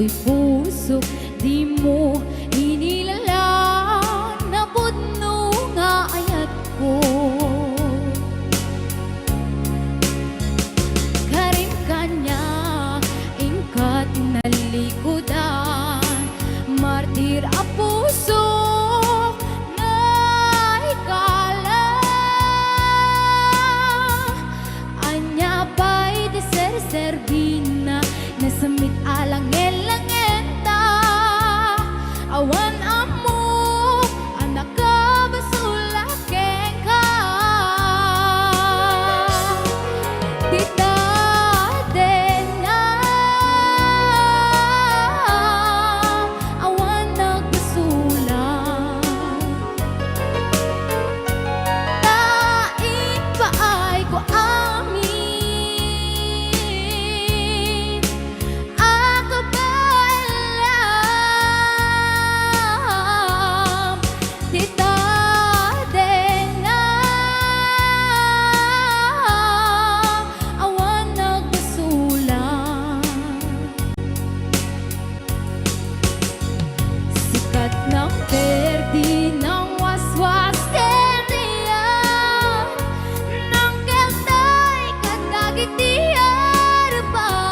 ito'y puso, di mo inilala na pudno nga ayat ko. Karin kanya ingkat nalikudan, martir a puso na ikala. Anya ba'y deser-servina na samit alang elangenta, awan amo anak ka basula kengka. Tita dena awan nagbasula, lain pa ay ko amin, ako ba alam. Tita dena awan nagbasula, sikat ng perdi ng waswas keniya, ng keltay kadagitiar baan.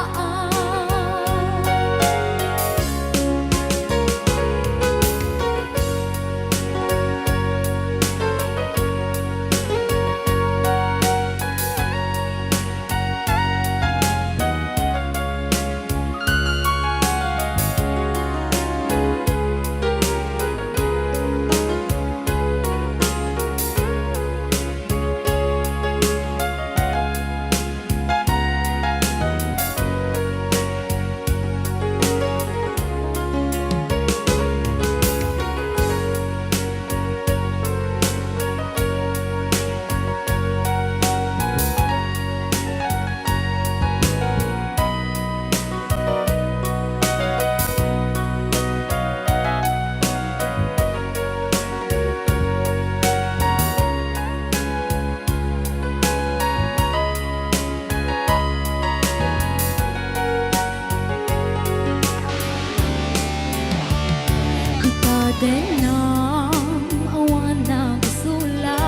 Denang awan nagbasula,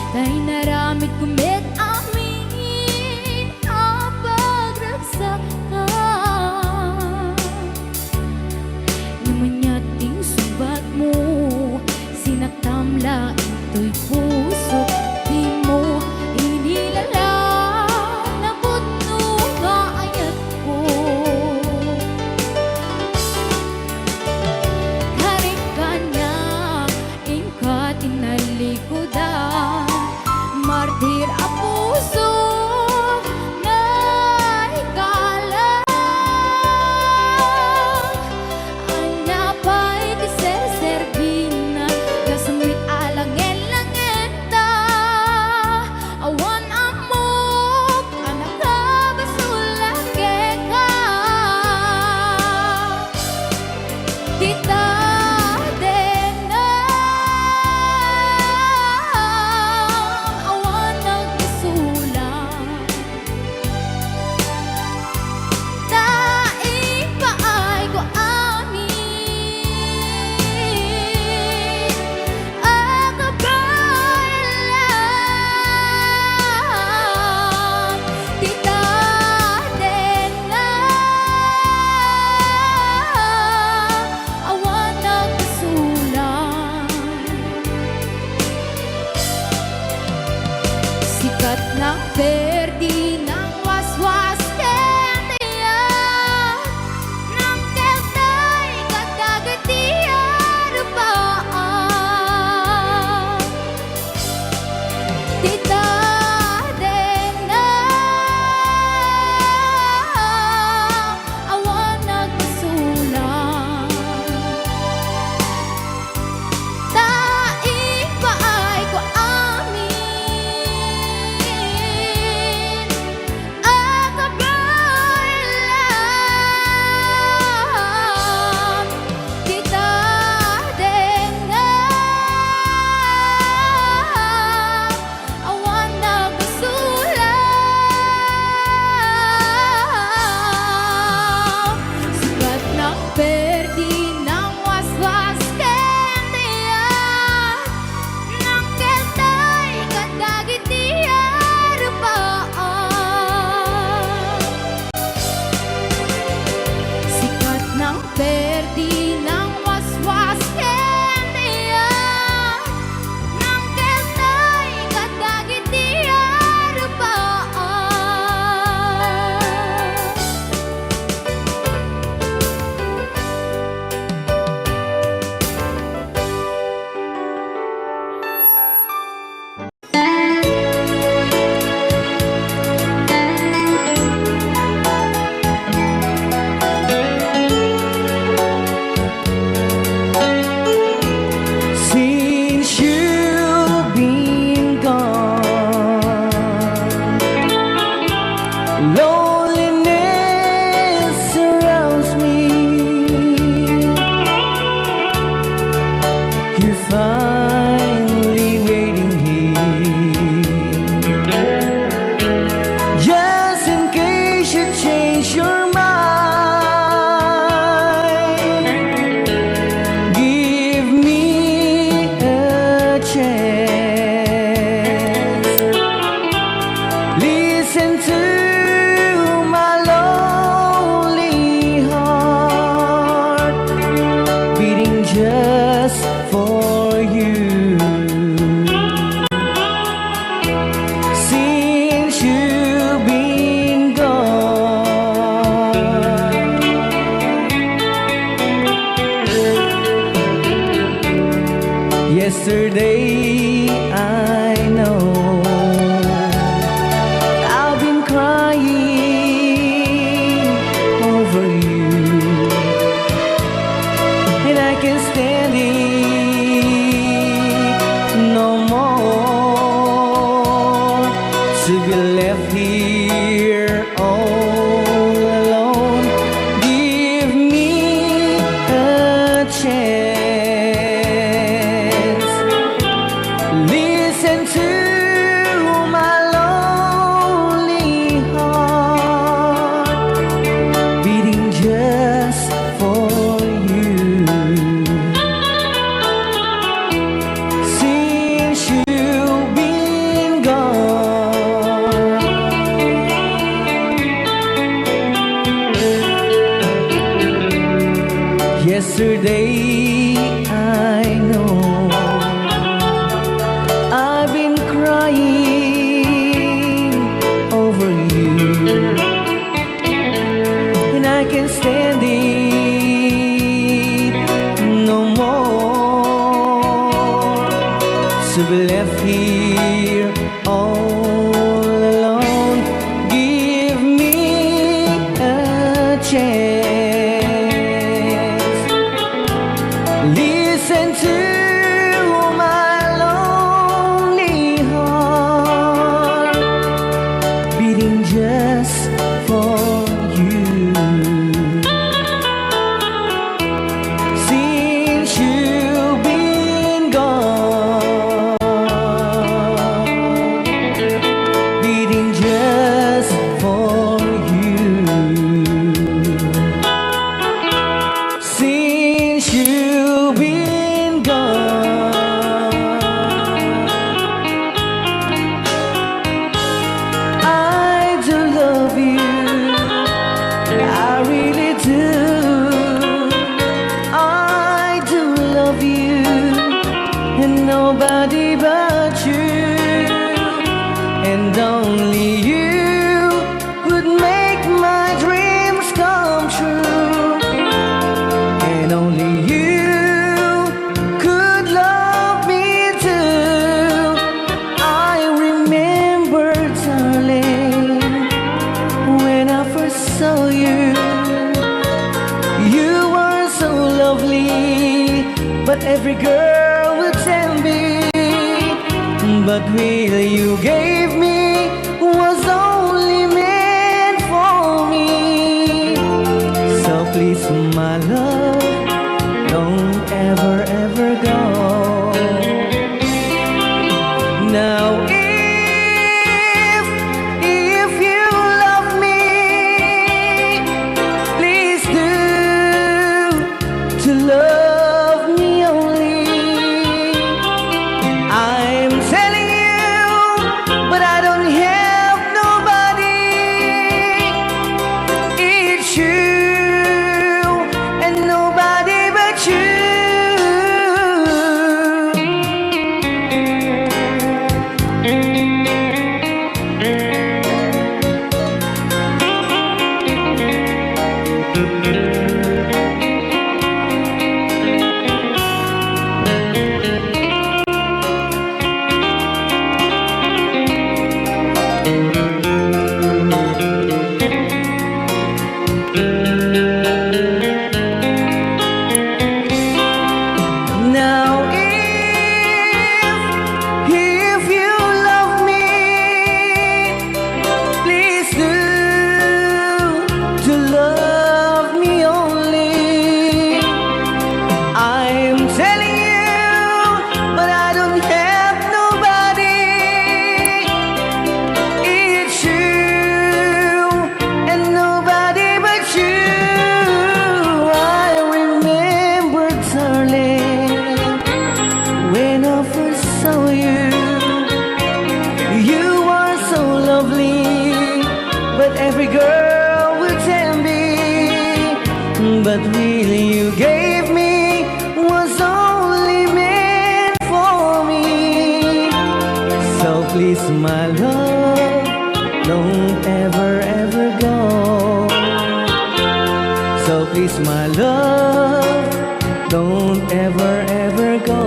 kay naramid kumit amin ang pagragsakan. Namanyating subat mo, sinaktamla ito'y puso, di mo inilala na pudno nga ayat ko. Karin Yesterday I know I've been crying over you, and I can't stand it no more, to be left here all alone. Give me a chance, listen to my lonely heart, beating just for you. Since you've been gone, yesterday I know I've been crying over you, and I can't stand it no more, to be left here all alone. Give me a chance, listen to my lonely heart, beating just for you. Since you've been gone, beating just for you. Since you've been gone, I do love you, I really do. I do love you, and nobody but you, and only you would make my dreams come true, and only you could love me too. I remember, darling, when I first saw you, you were so lovely, but every girl would tell me, but really you gave me was only meant for me. So please, my love, don't ever, ever go. Now if you love me, please do to love me only. I'm telling you, but I don't have nobody. It's you and nobody but you. Now if you love me, please do to love me only. I'm telling you, but I don't have nobody. It's you and nobody but you. I remember, darling, when I first saw you, you were so lovely, but every girl would tell me, but really you gave me was only meant for me. So please, my love, don't ever, ever go. So please, my love, don't ever, ever go.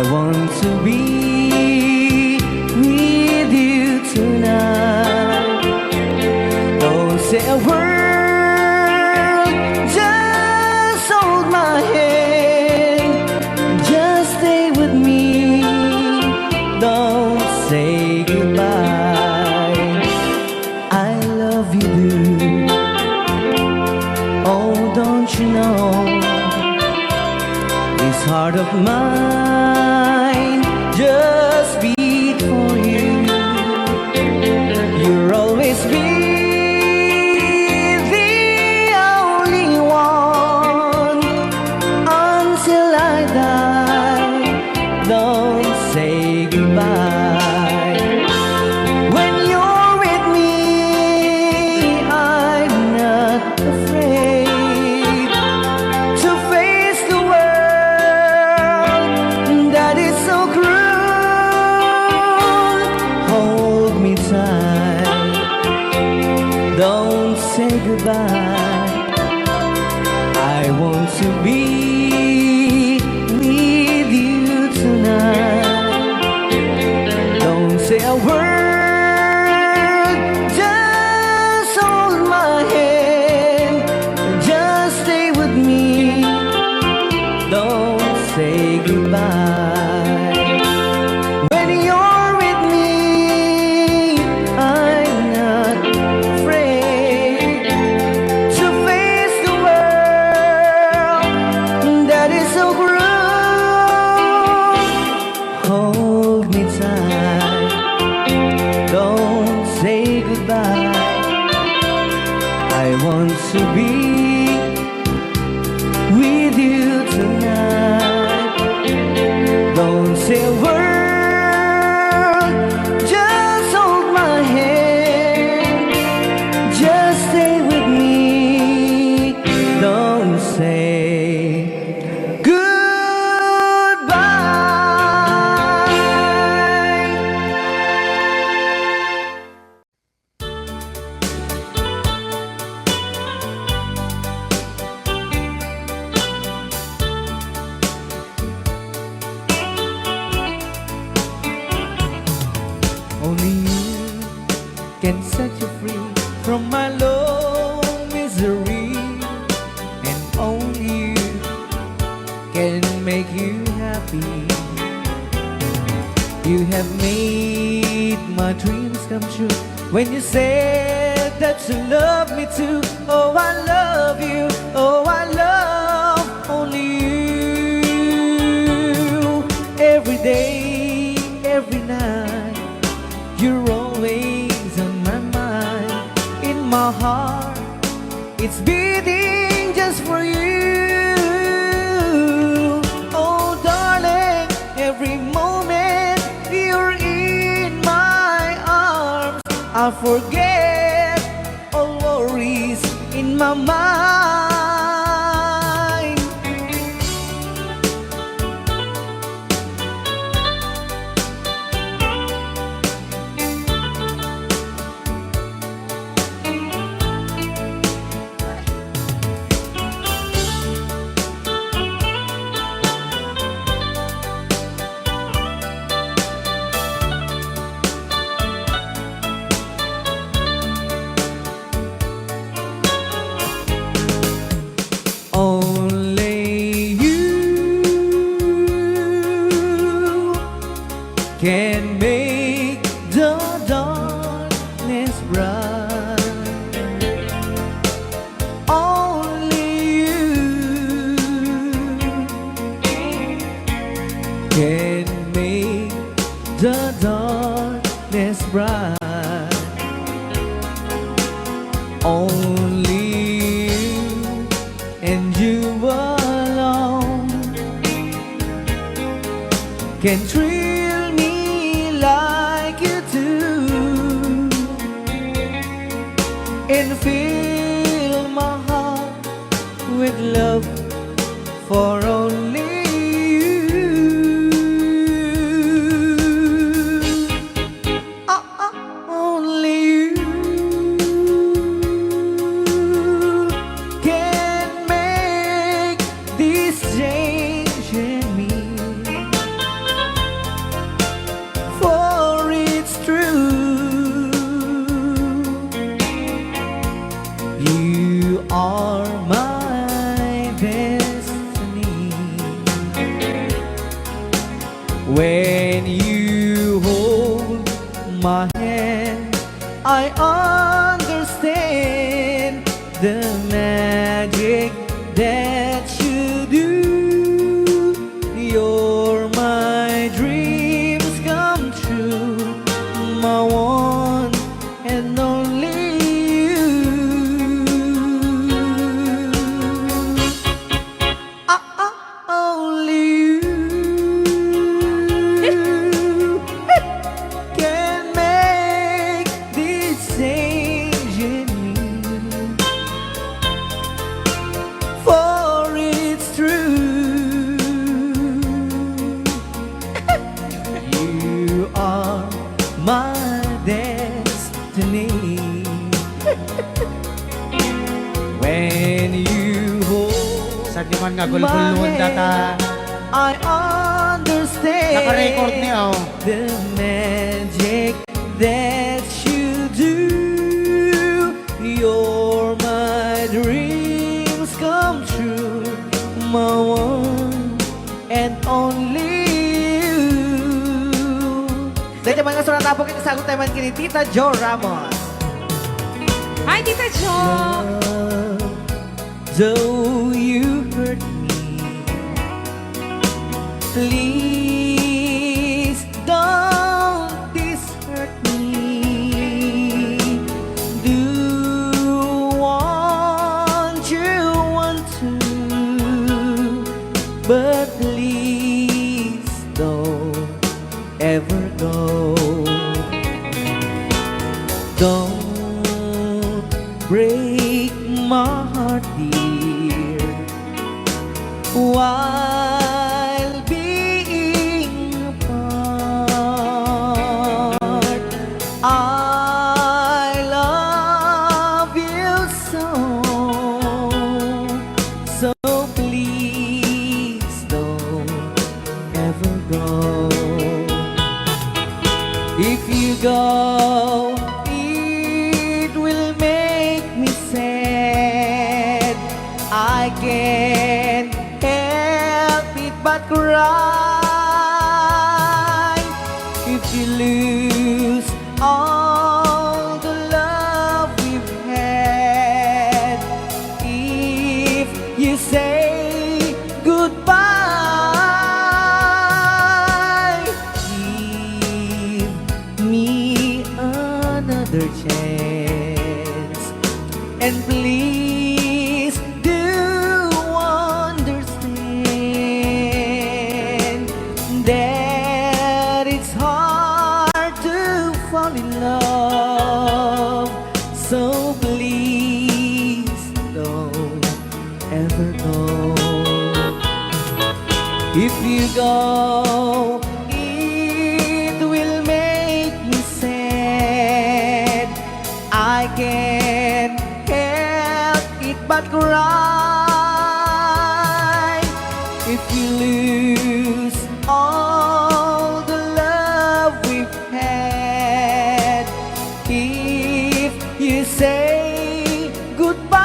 I want to be with you tonight. Don't say a word, just hold my hand, just stay with me, don't say goodbye. I love you, dude. Oh, don't you know, this heart of mine just beat for you. You'll always be the only one until I die. Don't say goodbye. When you're with me, I'm not afraid to face the world that is so cruel. Hold me tight, don't say goodbye. I want to be with you tonight. Don't say a word, just hold my hand, just stay with me, don't say goodbye. When you're with me, I'm not afraid to face the world that is so cruel. Hold me tight, don't say goodbye. I want to be with you tonight. Don't say a word, just hold my hand, just stay with me, don't say goodbye. Only you can set you free from my low misery, and only you can make you happy. You have made my dreams come true when you said that you love me too. Oh, I love you, oh, I love only you. Every day, every night, you're always on my mind. In my heart, it's beating just for you. Oh, darling, every moment you're in my arms, I forget all worries in my mind. Only you can make the darkness bright. Only you can make the darkness bright. Only you and you alone can thrill me like you do, and fill my heart with love for only you. Only you can make this change in me. When you hold my hand, I understand the magic that you do. You're my dreams come true, my one and only you. Only you can make this change in me, for it's true. You are my destiny. When you hold Sa di man nga gulgulon data. I understand Naka-record niya, oh. the magic that you do. You're my dreams come true, my one and only you. Dahil naman nga surat po kita sagot tayo man kini Tita Jo Ramos. Hi, Tita Jo! Though you hurt me, please don't dishurt me. Do want you want to, but please don't ever go. Don't break my heart, dear, while being apart. I love you so, so please don't ever go. If you go, it will make me sad. I can't help it but cry. If you lose all the love we've had, if you say goodbye, give me another chance, and please do understand that it's hard to fall in love. So please don't ever go. If you go, it will make me sad. I can't help it but cry. If you lose all the love we've had, if you say goodbye,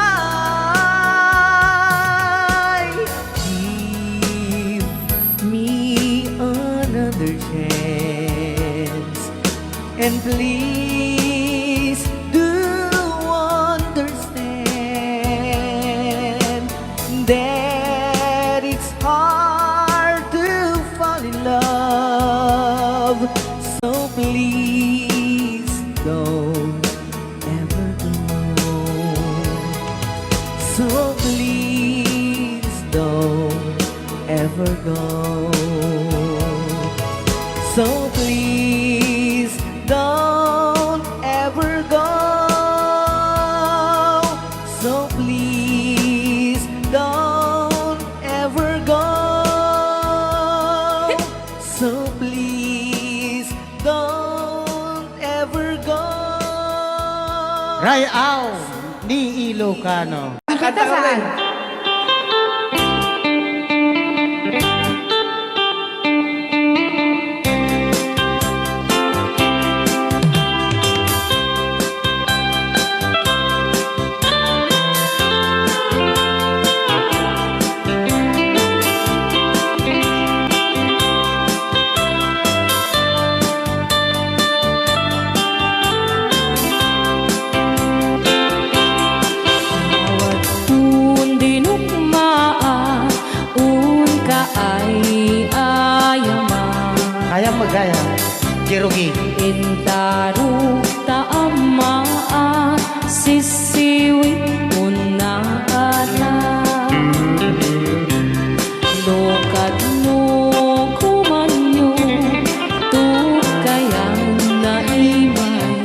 give me another chance, and please do understand that it's hard to fall in love. So please don't ever go. So please don't ever go. So please don't ever go. So please don't ever go. So please don't ever go. Rayaw ni Ilocano. Kita saan? Bisaya. Jerugi. Intaro taamaan sisiwit unakata lokad mo kumanyo tukayan na imayo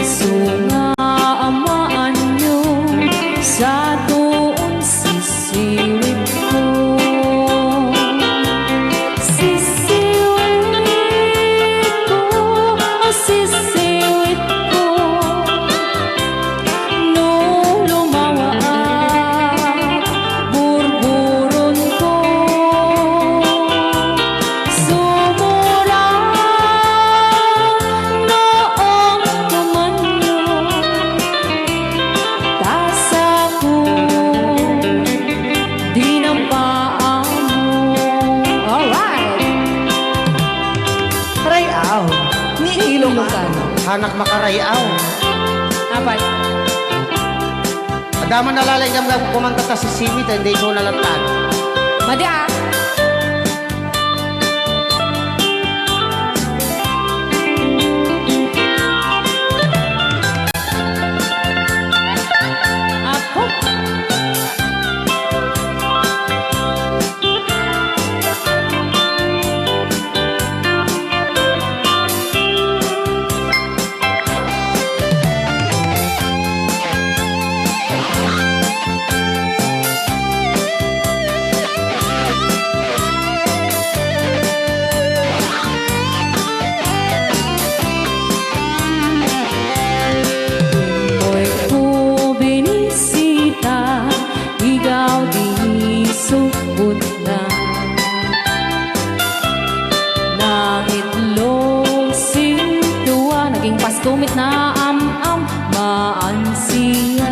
iso nga amaan nyo sa doon sisiwit ko. Anak makarayaw. Apat. Adaman nalalay kang kumanta ta si Simit, hindi ko nalatan. Madi ah. Apo. Tumit na am-am maansiya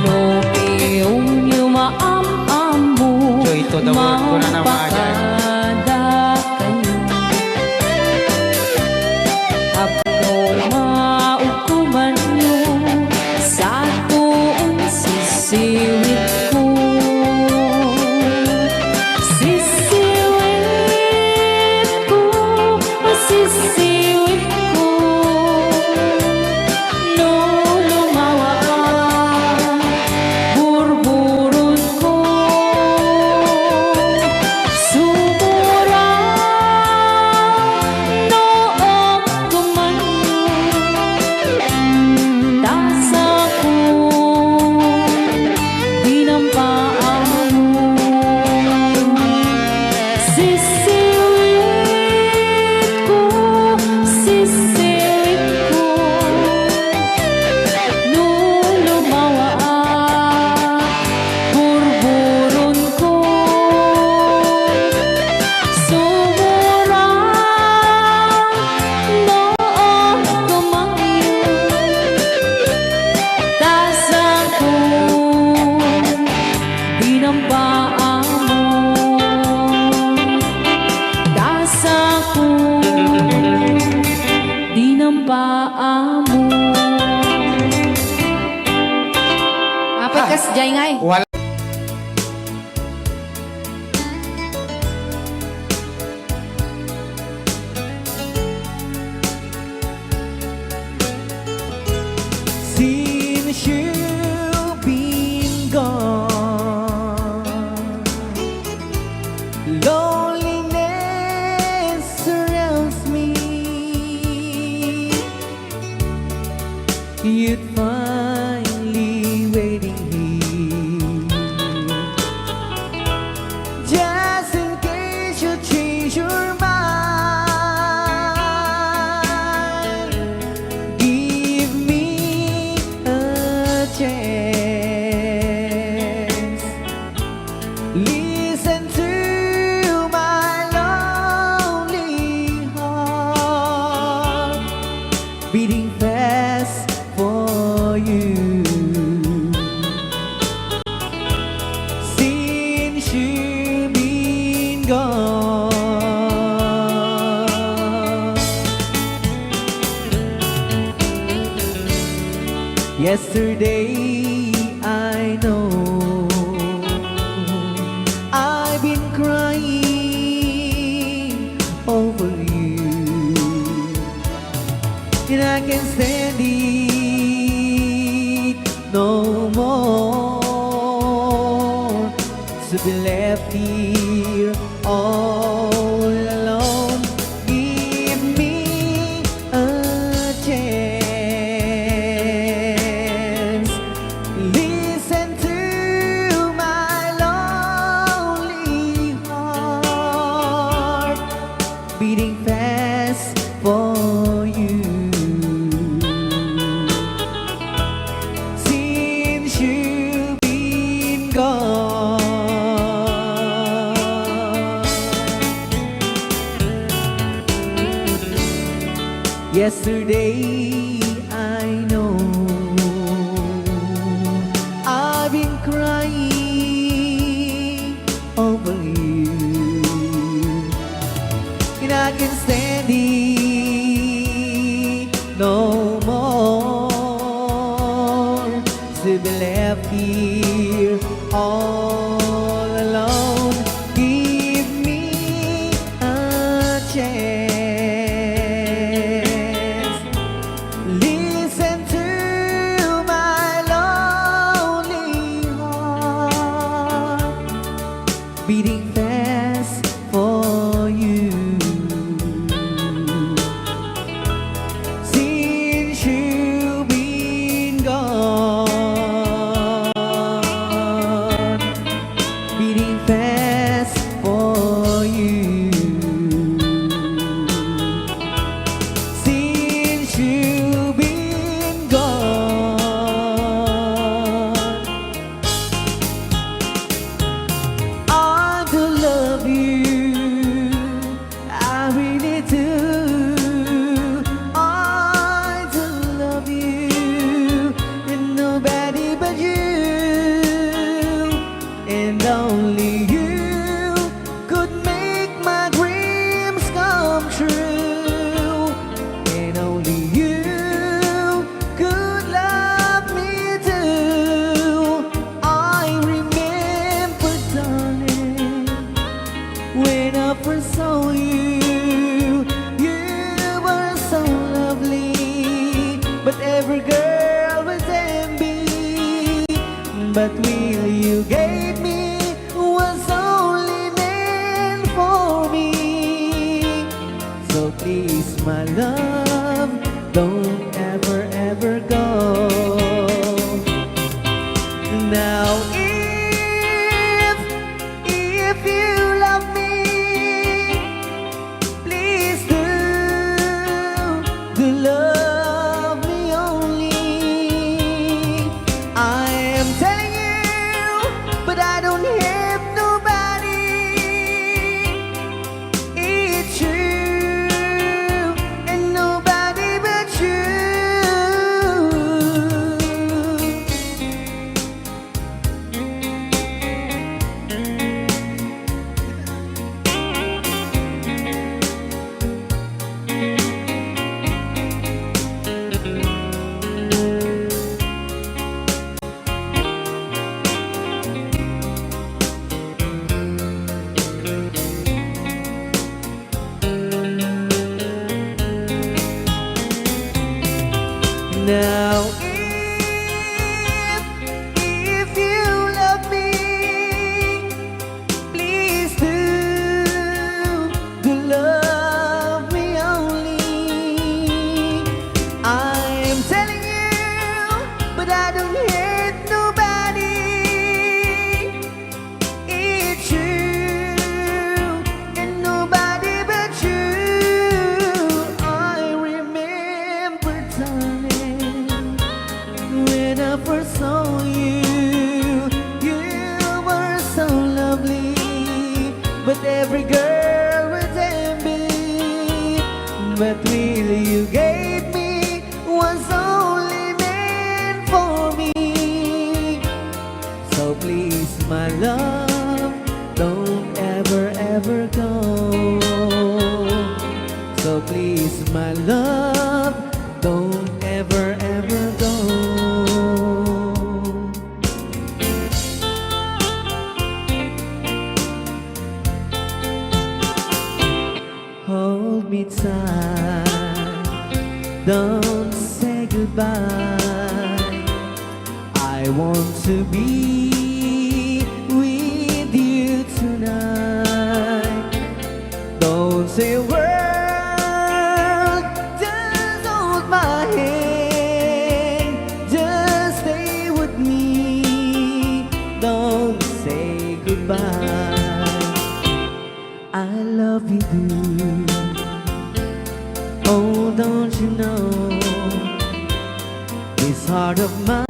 Lopiyong yung maam-am mo Joy to the world ko na naman Mapakada kayo Apno maukuman nyo Sa tuon sisiwit ko Sisiwit ko Sisiwit ko No lumawa Burburot ko Sumura Noong kumanyo Tasa ko Dinampaan mo Sisiwit ko Sisiwit ko No lumawa Burburon ko Sumura Noong kumanyo Tasa ko Dinampaan mo Tasa ko Dinampaan mo Apat kas jay ngay Wala. Since you've been gone, loneliness surrounds me. You'd finally waiting here, just in case you change your mind. Give me a chance. Listen to my lonely heart beating fast for you. Since you've been gone, yesterday I know I to be left here all alone. Give me a chance. Listen to my lonely heart beating fast for you. Since you've been gone, yesterday I know I've been crying over you, and I can stand it no more to be left here all alone. Give me a chance. Listen to my lonely heart beating fast for you. Since you've been gone, beating fast for you. Since you've been gone, I do love you, I really do. I do love you, and nobody but you, and only you could make my dreams come true, and only you could love me too. I remember, darling, when I first saw you, you were so lovely, but every girl was envy. But will you gave me was only meant for me. So please, my love, don't ever, ever go. Now if you love me, please do love me only. I am telling you, but I don't have nobody. It's you and nobody but you. Now if you love me, please do love me only. I'm telling you, but I don't hate nobody. It's you and nobody but you. I remember, darling, when I first saw you, you were so lovely, but every girl was envy. But really you gave me was only meant for me. So please, my love, don't ever, ever go. So please, my love, don't ever, ever go. Hold me tight, don't say goodbye. I want to be with you say goodbye. I love you, dude. Oh, don't you know, this heart of mine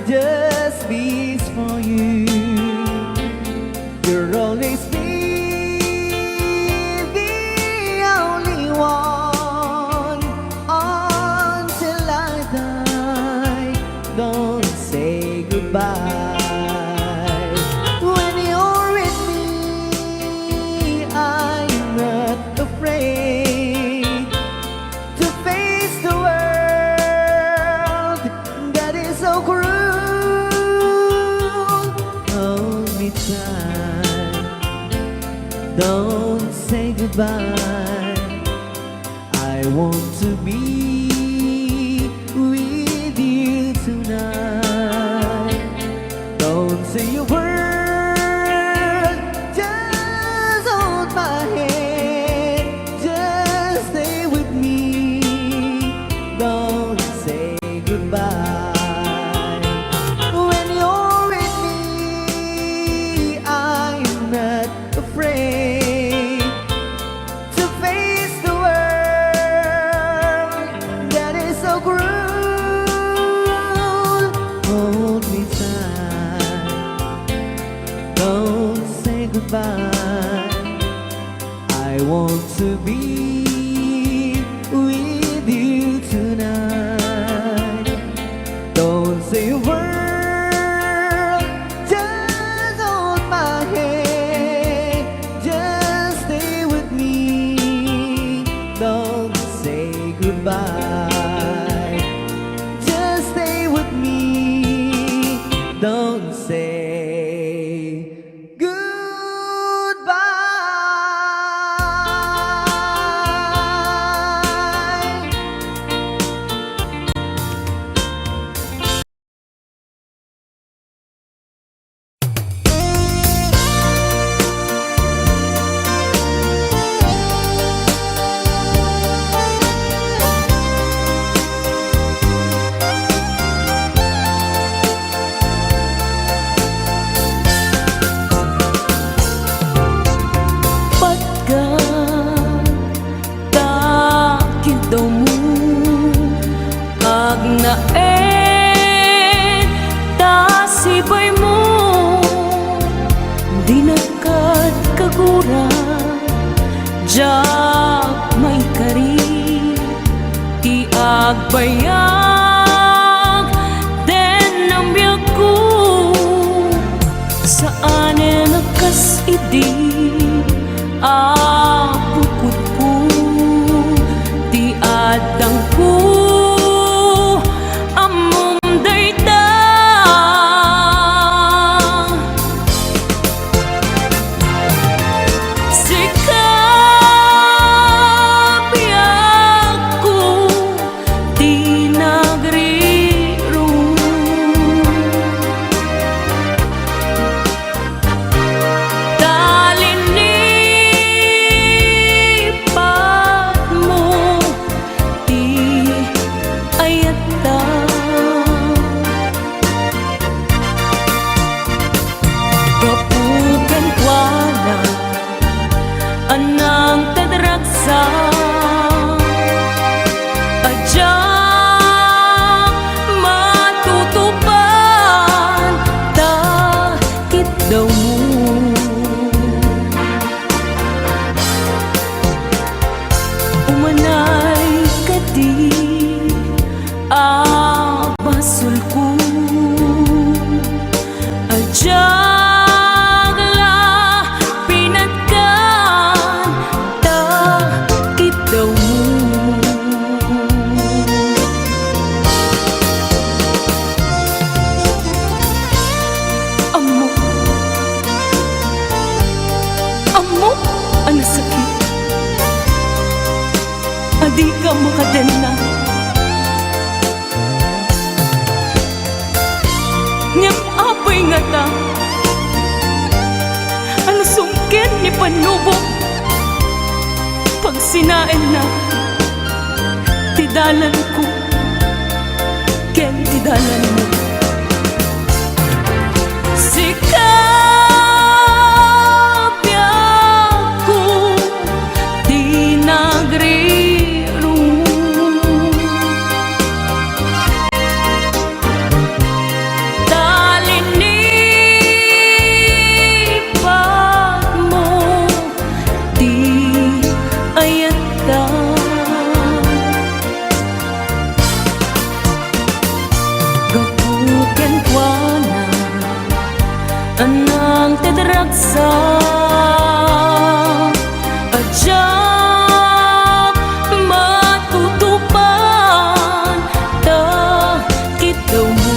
just beats for you. You'll always be the only one until I die. Don't say goodbye. When you're with me, I'm not afraid to face the world that is so cruel. Hold me tight, don't say goodbye. I want to be with you tonight. Don't say a word, just hold my hand, just stay with me. Don't say goodbye. When you're with me, I'm not afraid to face the world that is so cruel. Hold me tight, don't say goodbye. I want to be with you tonight. Don't say a word, just hold my hand, just stay with me. Don't say goodbye, just stay with me. Don't say goodbye. Pagkatakit daw mo Ag naen Tasibay mo Di nakat kagura Jak may kari Ti agbayag Den ang biyag ko Saan nakas idi Apukot ko Di adang ko Among dayta Sikap biyak ko Di nagriro Talinipat mo Di ayata Kapukan kuala Anang tadragsa Adya matutupan Takit daw mo Umanay ka di Abasul ko Adyagla pinagkan Takit daw mo Amo Amo Ano sakit Adi ka makadena Ngam apay nga ta Ano sungkin ni panubok Pag sinain na Tidalan ko Ken tidalan mo tadraksa Adyak matutupan Takit daw mo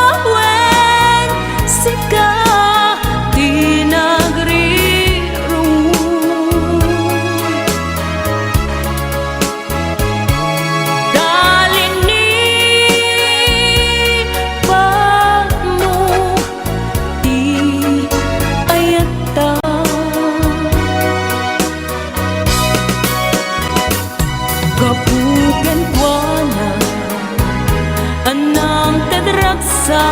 Sikawin, sika Di nagrirong Dalin ni pag mo Di ayata Kapugan kwa na Anang tadraksa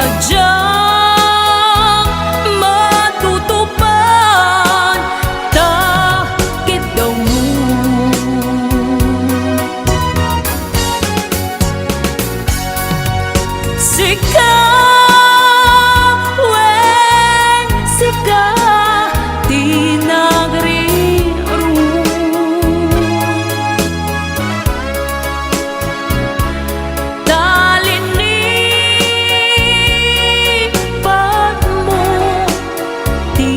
Adyak matutupan Takit daw mo Sikawin, sika Di nagrirong Dalin ni pag mo Di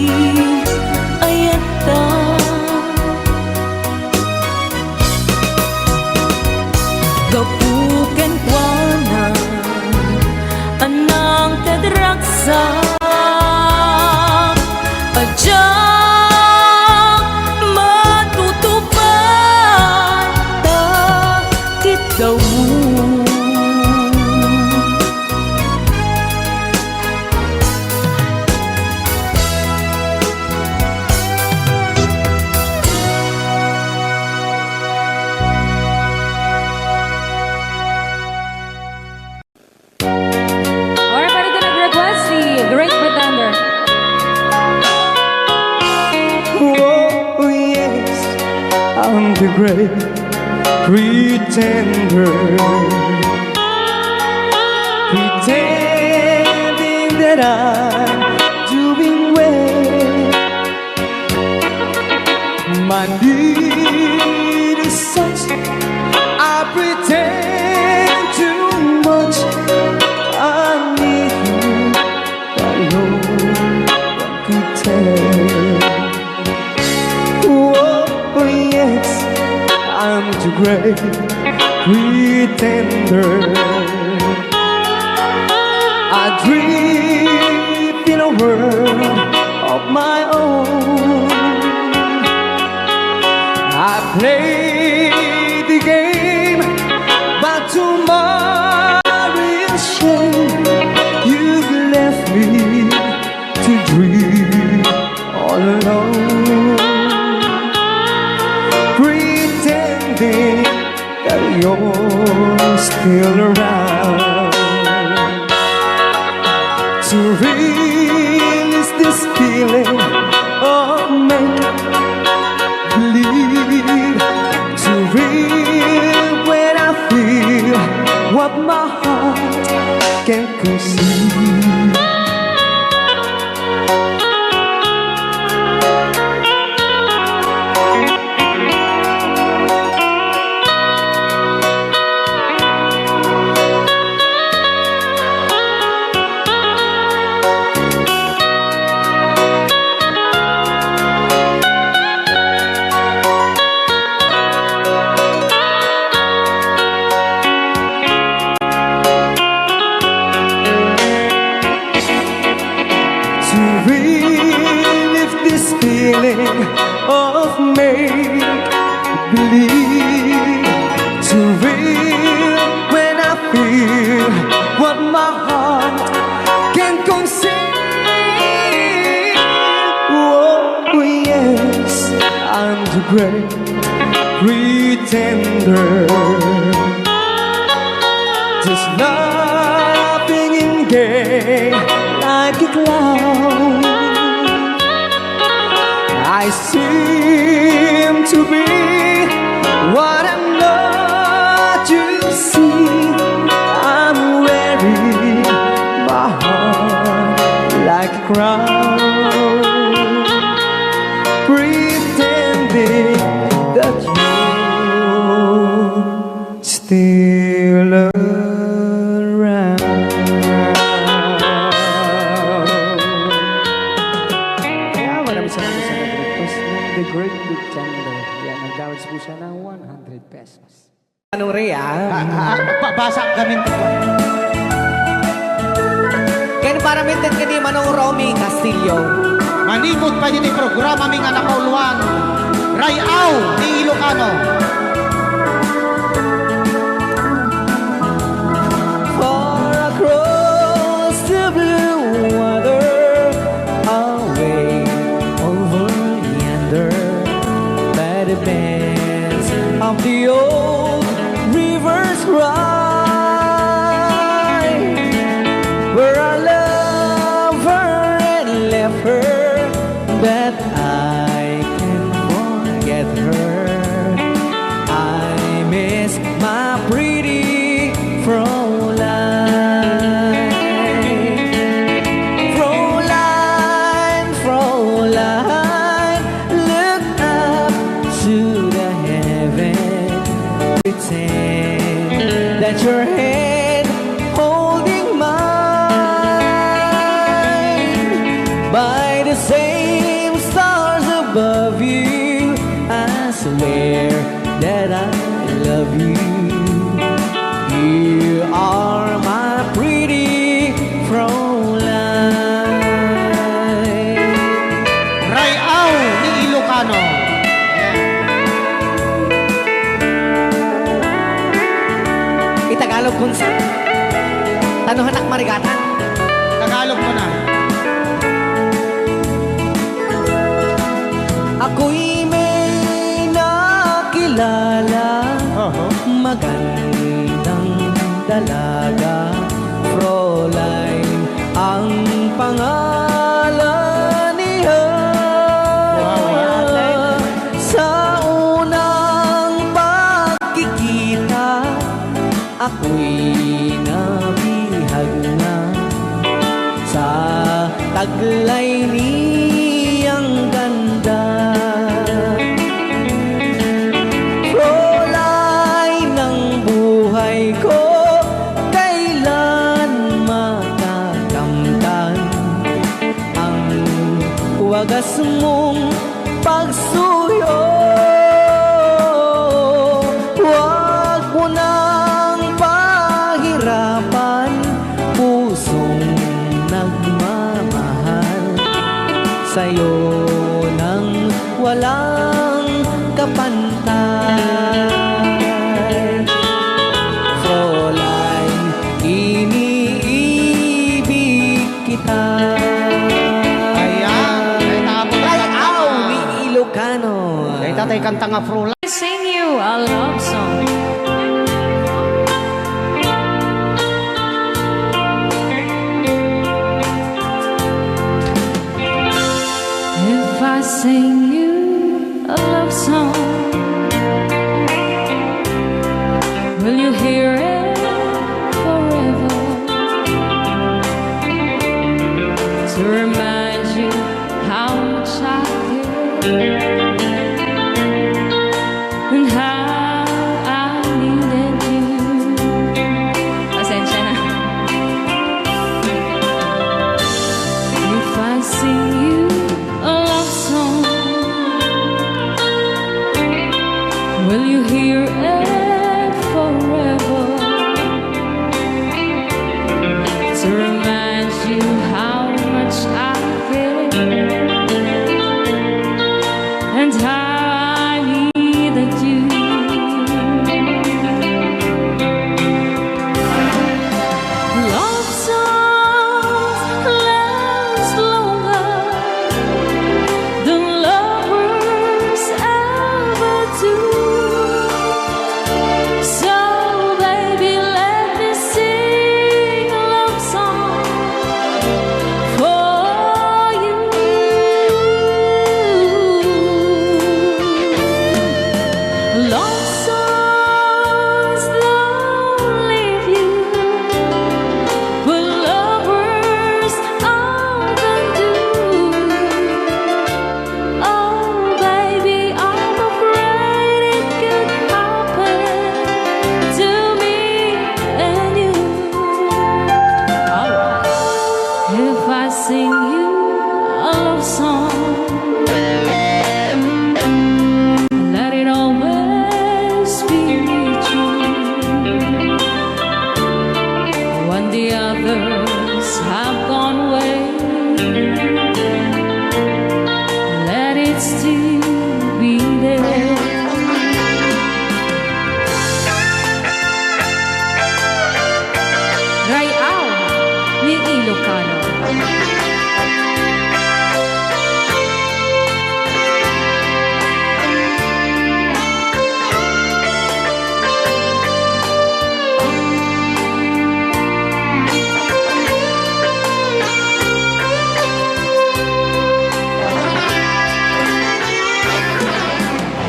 ayata Gapuken kwa na Anang tadraksa Adyak matutupan Takit daw mo Alright, pwede ka nag-request si Great Pretender. Oh yes, I'm the great pretender, pretending that I'm doing well. My need is such, I pretend too much. I need you, but no one could tell. Oh yes, I'm too great pretender. I dream in a world of my own. I play the game, but tomorrow is shame. You've left me to dream all alone, pretending that you're still around. To release this feeling of make-believe, to real when I feel what my heart can't conceive. To relive this feeling of make-believe, to real when I feel what my heart can conceive. Oh yes, I'm the great pretender, just laughing in gay like a clown. I seem to be what I'm not. You see, I'm wearing my heart like a crown, pretending that you Pretender. Yan, nag-downloads po siya ng 100 pesos. Anong Rhea? Basa kami. Kaya para mintin ka ni Manong Romy Castillo. Manimot pa din yung programa ming anak kauluan. Rayaw ni Ilocano. Far across the blue water, away over yonder, by the banks of the old rivers ride, where I love her and left her, that I can forget her. I miss my pretty Fräulein. Fräulein, Fräulein, look up to the heaven. Pretend that your hand holding mine. By the same stars above you, I swear that I love you. You are my pretty Fräulein. Rayaw ni Ilocano. Itagalog kung sa tanuhanak marigatan. Tagalog mo na. Ako'y may nakilala, magandang dalaga, Fräulein ang pangalan niya. Sa unang pagkikita, ako'y nabihag na sa taglay niyang ganda. Fräulein ng buhay ko, kailan makakamtan ang wagas mong pagsuyo. Huwag mo nang pahirapan pusong nagmamahal sa'yo nang walang kapantay. Fräulein, iniibig kita. Ayan. Kaya tapos Rayaw ni Ilocano. Kaya tatay kanta nga Fräulein. I sing you a love song. If I sing you a love song, will you hear it forever? To remind you how much I care and how I needed you. Pasensya na. If I sing you a love song, will you hear it forever? To remind you how much I care and how I needed you. Love songs last longer than lovers ever do. So baby, let me sing a love song for you.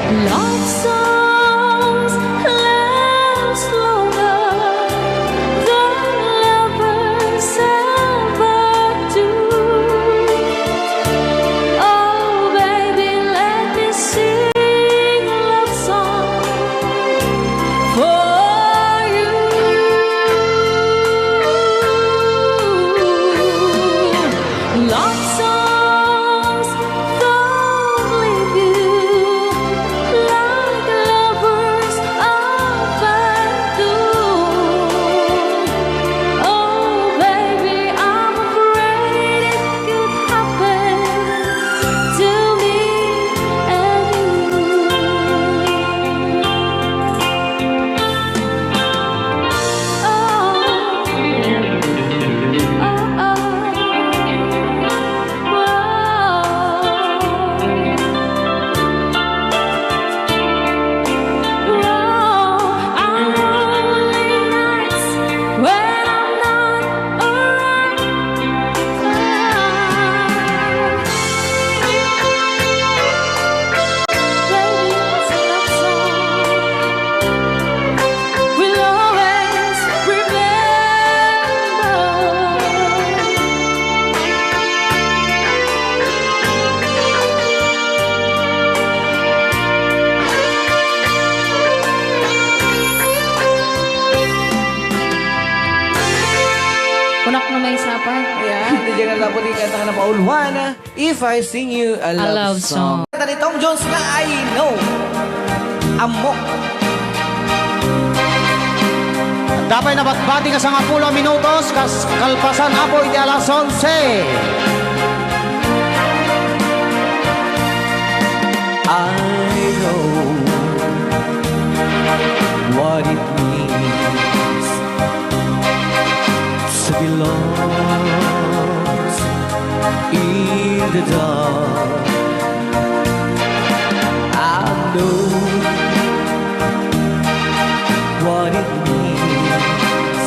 Love songs last longer than lovers ever do. Oh, baby, let me sing a love song for you. Love songs don't leave you like lovers often do. Oh, baby, I'm afraid it could happen to me and Kunak na may sapay. Ayan, di dyan dapat ikanta ka na pauluhan. If I sing you a love love song. song. Kanta ni Tom Jones na I know. Amok. Dapat nabatbati ka sa nga 10 minutos, kalpasan apoy di alas 11. I know what it means to be lost in the dark. I know what it means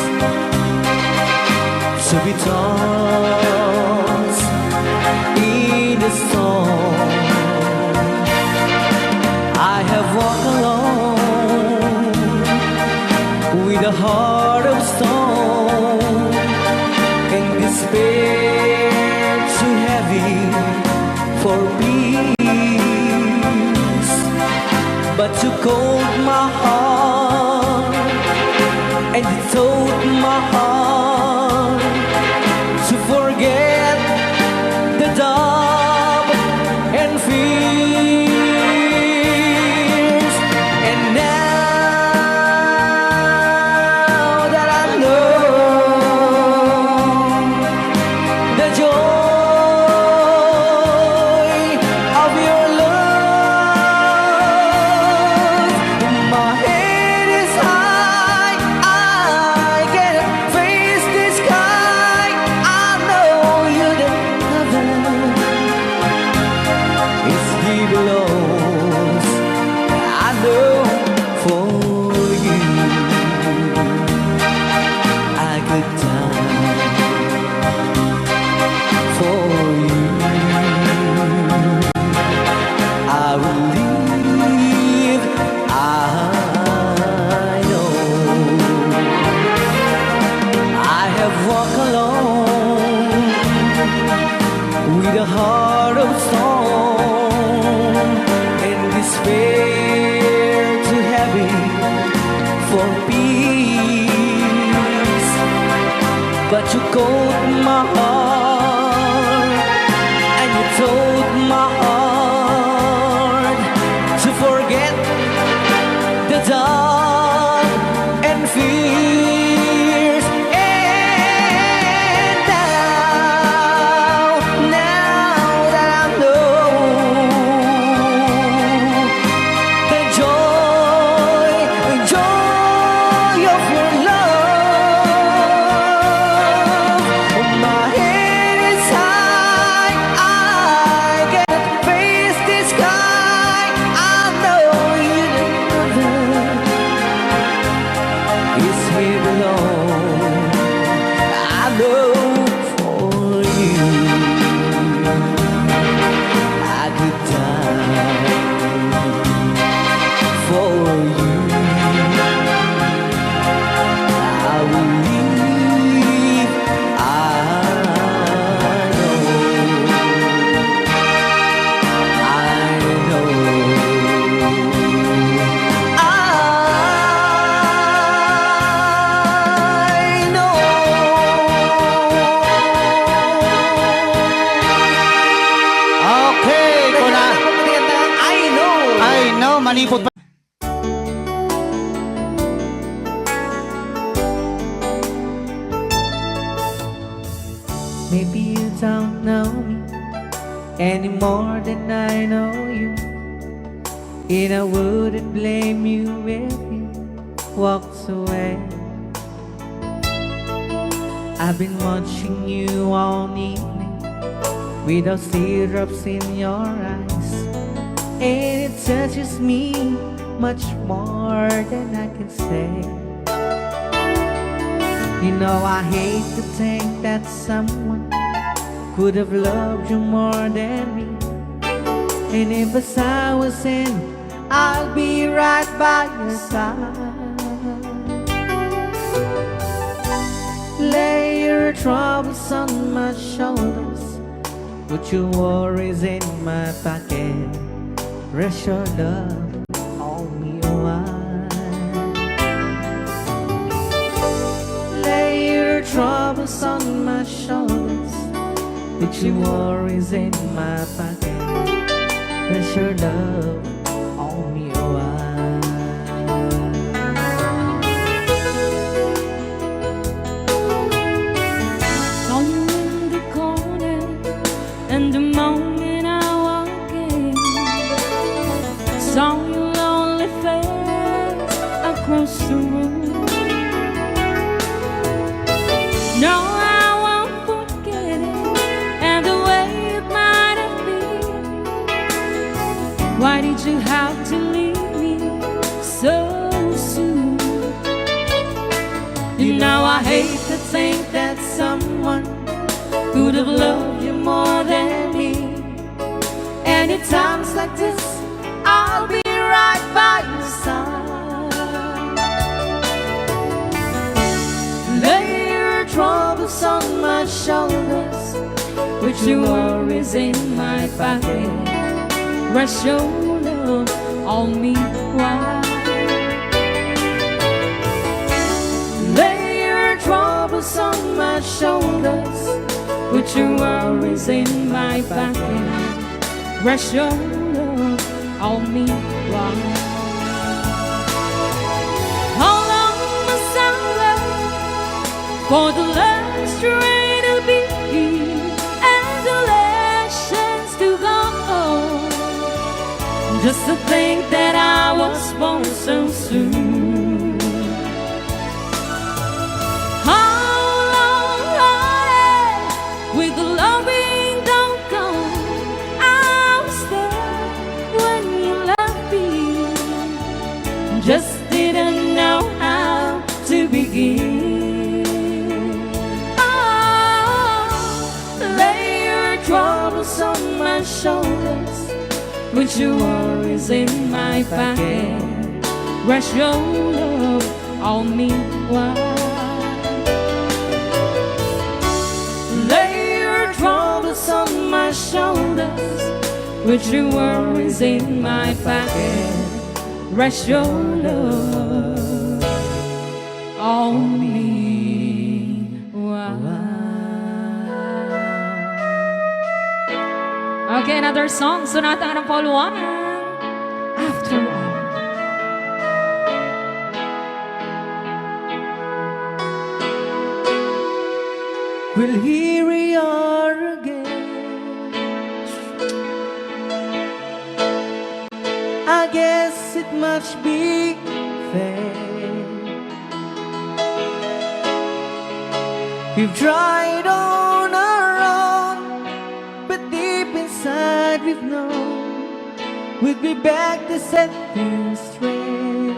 to be tossed in the storm. I have walked alone with a heart of stone and despair too heavy for peace, but you cold my heart and you told my heart to forget the doubt and fears. And now that I know the joy of your love, my head is high, I can face this malipot pa. Maybe you don't know me any more than I know you, and I wouldn't blame you if you walked away. I've been watching you all evening with those teardrops in your eyes, and it touches me much more than I can say. You know I hate to think that someone could have loved you more than me, and if as I was in, I'll be right by your side. Lay your troubles on my shoulders, put your worries in my pocket, rest your love on me a while. Lay your troubles on my shoulders, put your worries in my pocket, rest your love on me a while. Saw you in the corner, and the moment I walked in, saw your lonely face across the room. No, I won't forget it, and the way it might have been. Why did you have to leave me so soon? You know I hate to think that someone could have loved you more than me, and at times like this I'll be right by your side. Lay your troubles on my shoulders, put your worries in my pocket, rest your love on me while. Lay your troubles on my shoulders, put your worries in my pocket, rest your love on me while. How long must I wait for the last train to be and the last chance to go? Just to think that I was born so soon. How long, with the loving don't go, I was there when you left me, just didn't know how to begin. Oh, lay your troubles on my shoulders, put your worries in my pocket, rest your love on me while. Lay your troubles on my shoulders, put your worries in my pocket, rest your love on me while. Okay, another song. Sonata ng Paul 1. After all. Well, here we are again. I guess it must be fair. We've tried on our own, but deep inside we've known we'd be back to set things straight.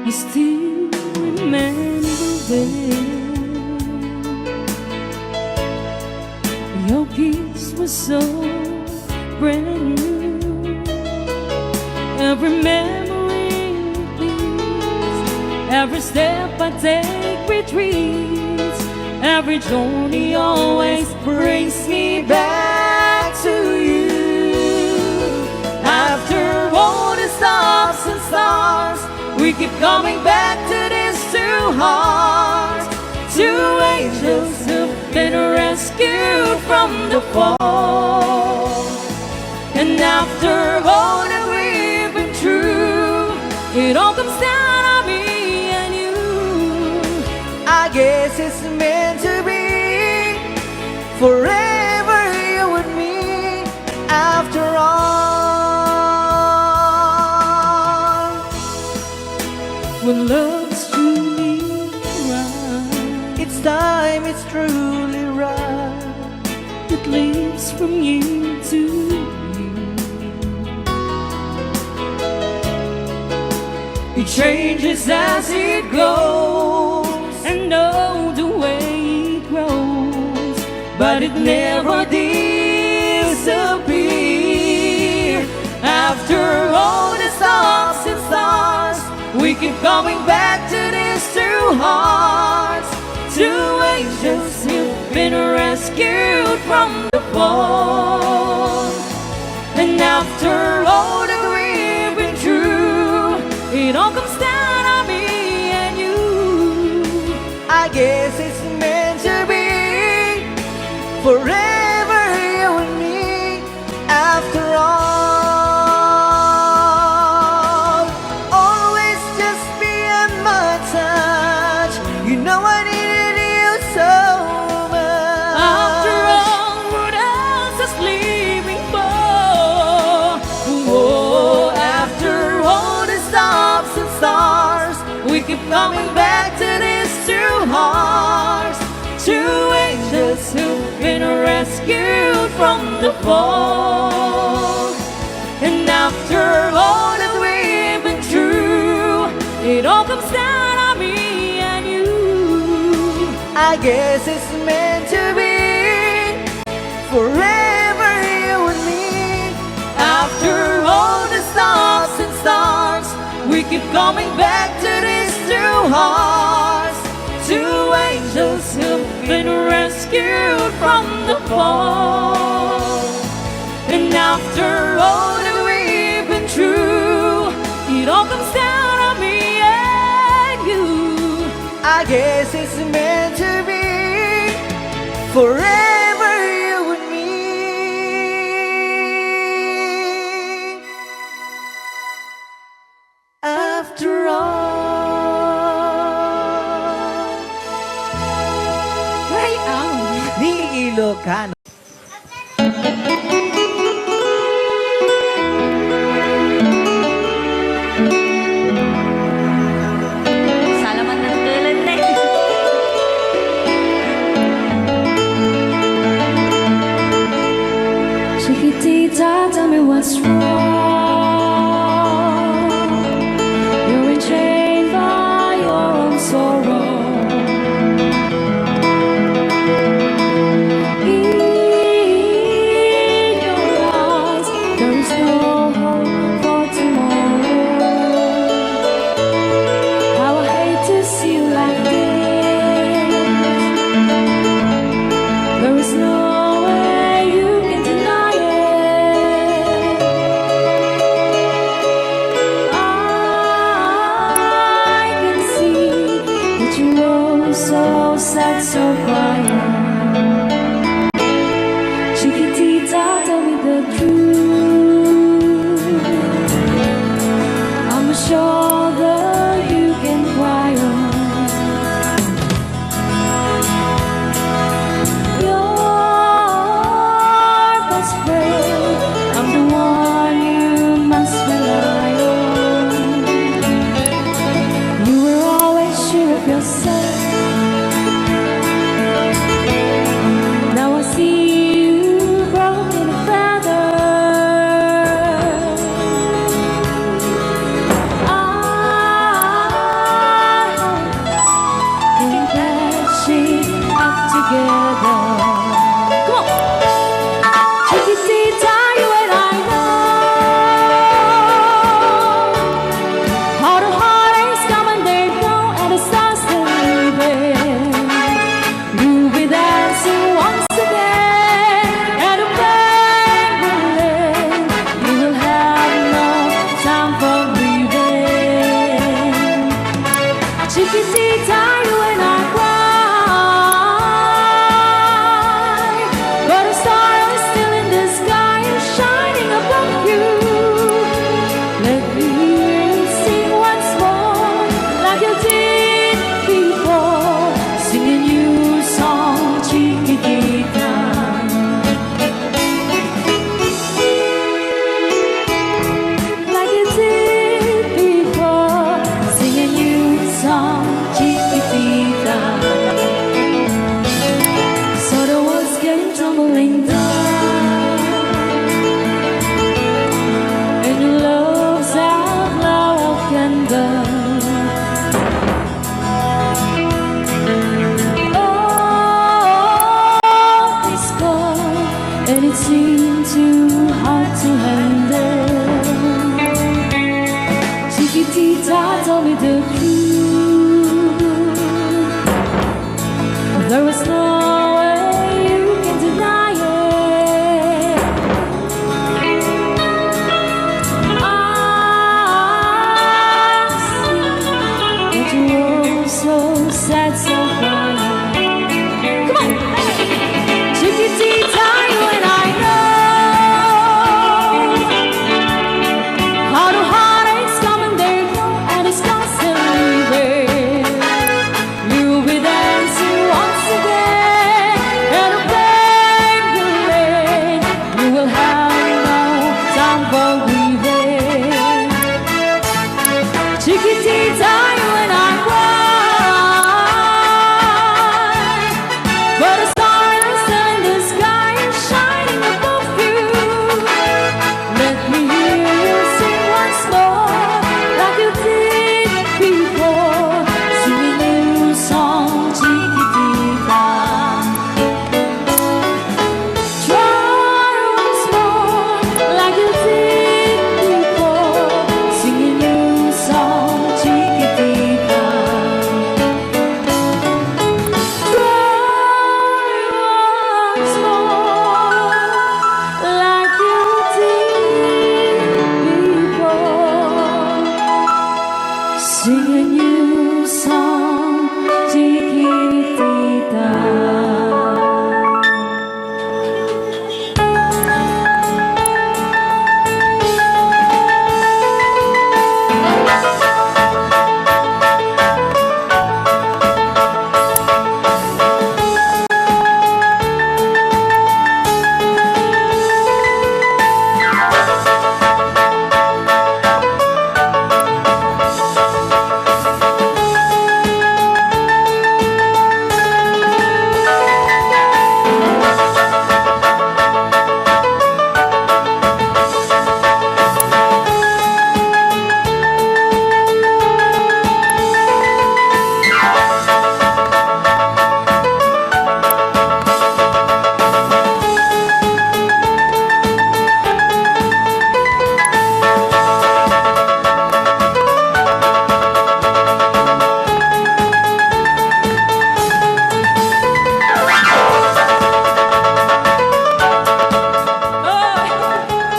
I still remember when your kiss was so brand new. Every memory repeats, every step I take retreats, every journey always brings me back to you. After all the stops and stars, we keep coming back to these two hearts, two angels who've been rescued from the fall. after all that we've been through, it all comes down on me and you. I guess it's meant to be. Forever you and me. After all, when love's truly right, it's time, it's truly right. it leaves from you to you. It changes as it goes, and know the way it grows, but it never disappears. After all the stops and starts, we keep coming back to these two hearts, two angels who've been rescued from the fall. And after all that we've been through, it all comes down on me and you. I guess it's meant to be. Forever you and me. After all, always just beyond my touch. You know I needed you so much. After all, what else is leaving for? Oh, after all the stops and stars, we keep coming back to these two hearts, two angels who've been rescued from the fall. And after all that we've been through, it all comes down on me and you. I guess it's meant to be. Forever you and me. After all the stops and starts, we keep coming back to these two hearts, two angels who've been rescued from the fall. And after all that we've been through, it all comes down on me and you. I guess it's meant to be. Forever you and me. After all. Right out. Ni Ilocano. Salamat ng tulan na eh. Chiquitita, tell me what's wrong. You're enchained by your own sorrow. In your eyes, there is no hope for tomorrow. How I hate to see you like this. There is no way you can deny it. the truth. There is no way you can deny it. I see that you were so sad, so crying. Come on! Chiquitita, you and I know how the heartaches come and they go, and it's constantly leaving. You'll be dancing once again in a paper lane. You will have no time for grieving. Chiquitita, you and I cry, but the stars in the sky are shining above you. Let me hear you sing once more, like you did before. Sing a new song, Chiquitita. Try once more, like you did before. Sing a new song, Chiquitita. Try once more, like you did before. Sing a new song, Chiquitita.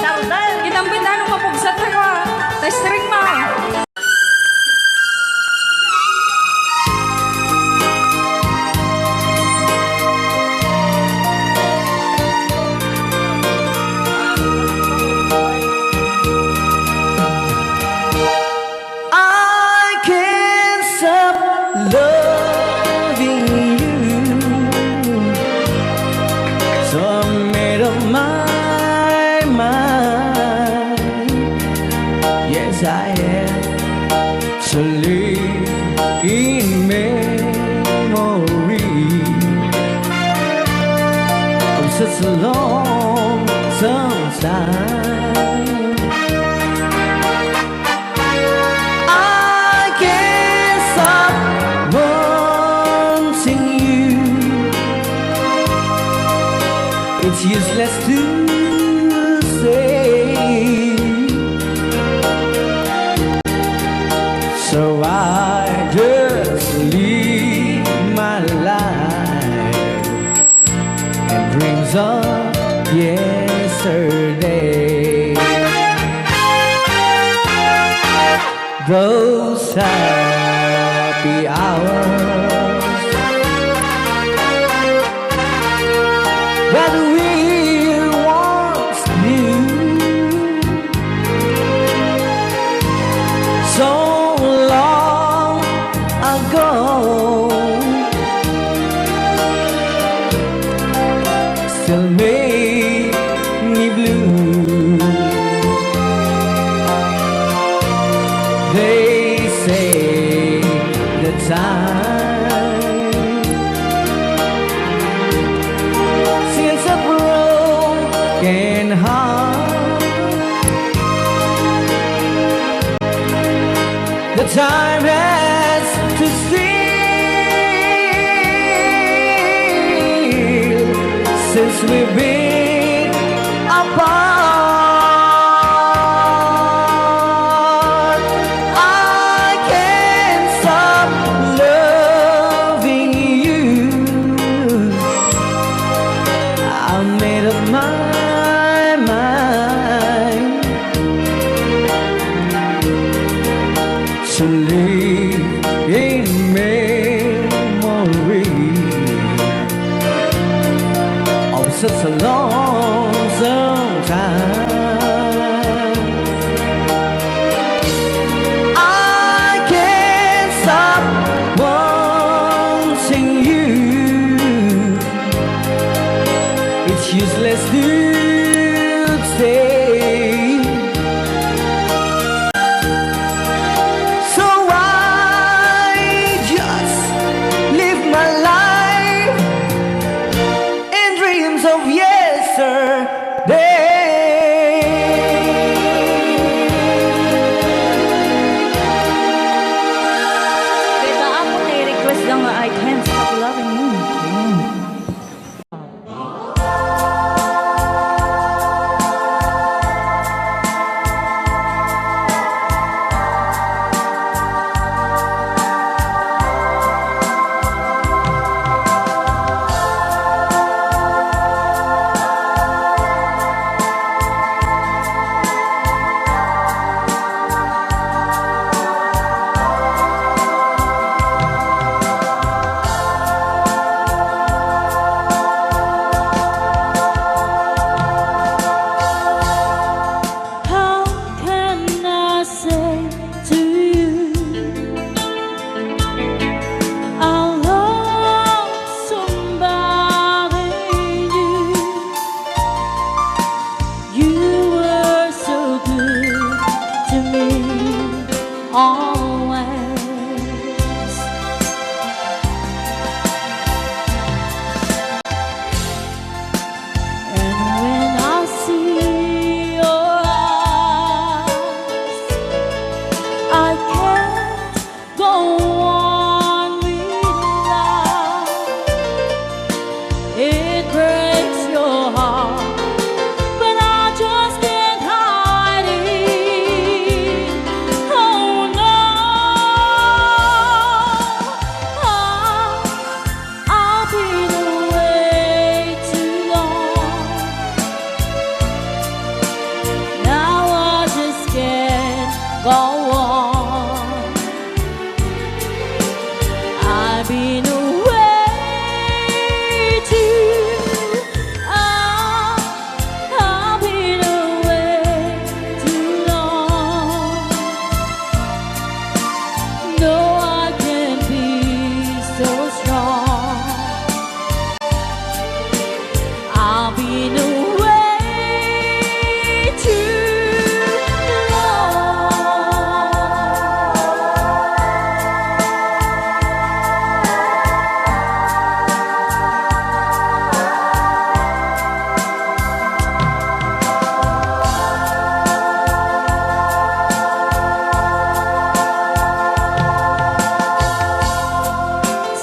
Saudal, Kinambit ano mapugsat na ka? Testring ma. I can't stop loving you. So I made up my mind. Yes, I am to live in memory of such a long time. I can't stop wanting you. It's useless to say, so I just live my life and dreams of yesterday. Those happy hours that we once knew, so long ago, still make me blue. They say the time since a broken heart, the time has to steal since we've been apart. I can't always. And when I see your eyes, I can't go on without. It breaks your heart, but I just can't hide it. Oh no, I've been away too long. Now I just can't go on. I've been away too. I've been away too long. No, I can't be so strong. I've been away too long.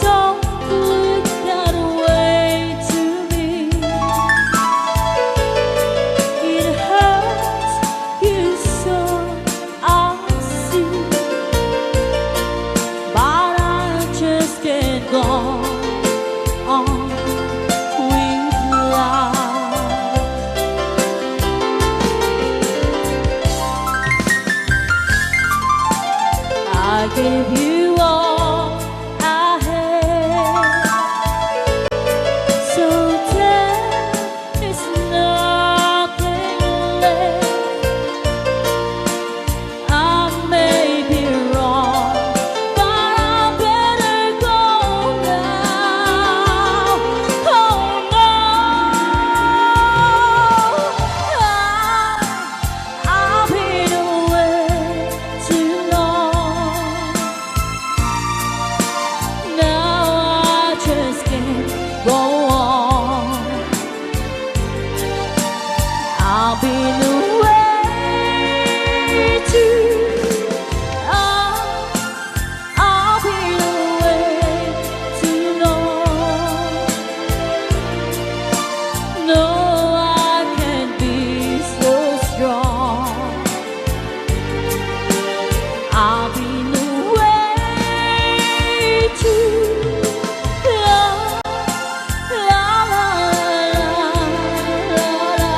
Don't look that way to me. It hurts you so, I see. But I just can't go on with life. I gave you all I had, so there is nothing left. I may be wrong, but I better go now. Oh no, I've been away too long. Now I just can't go on. I've been away too. I've been away too long. No, I can't be so strong. I've been away too long. La la la la la.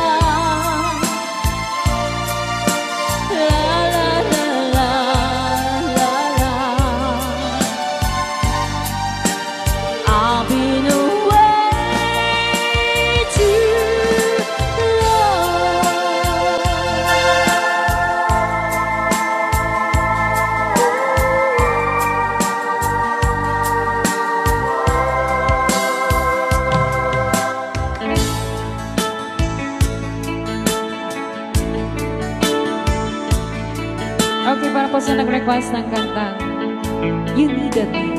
La la la la la la. I've been away too Okay, para po sa nag-request ng kantang You Needed Me.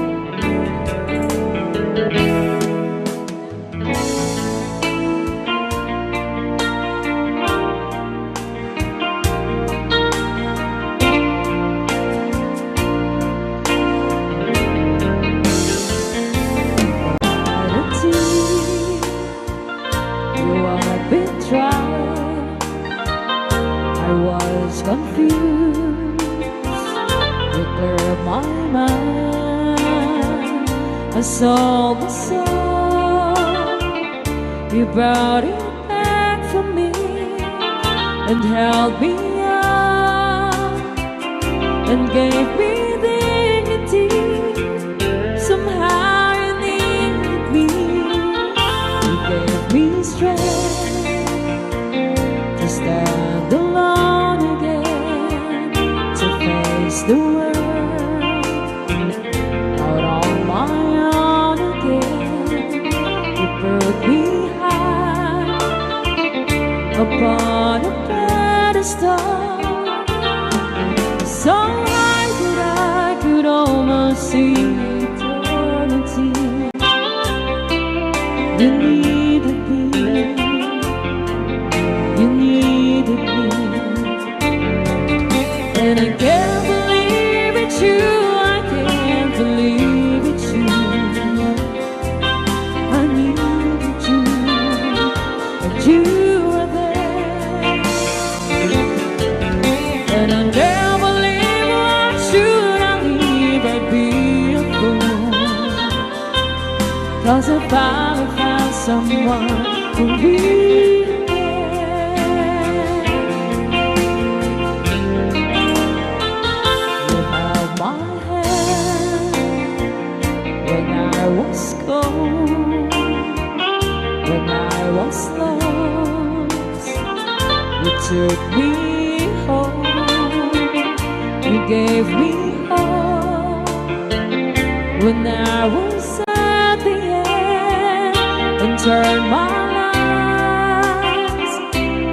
You have been trying. I was confused. You cleared my mind. I saw the sun. You brought it back for me and held me up and gave me dignity. Somehow you needed me. You gave me strength to stand alone again, to face the world out on my own again. You put me high upon a pedestal, so high And I can't believe it's you, I can't believe it's you. I needed you, and you were there. And I never leave, why should I leave? I'd be a fool. 'Cause I finally found someone who really cares. You held my hand when I was cold, when I was lost. You took me home, you gave me hope when I was at the end, and turned my lives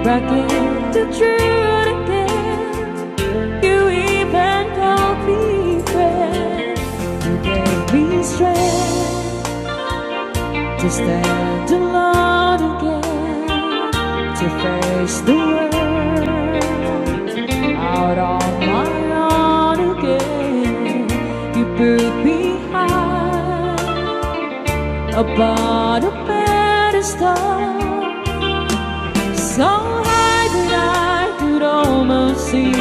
back into truth again. You even called me friend, you gave me strength to stand alone again, to face the world out on my own again. You put me high upon a pedestal, so high that I could almost see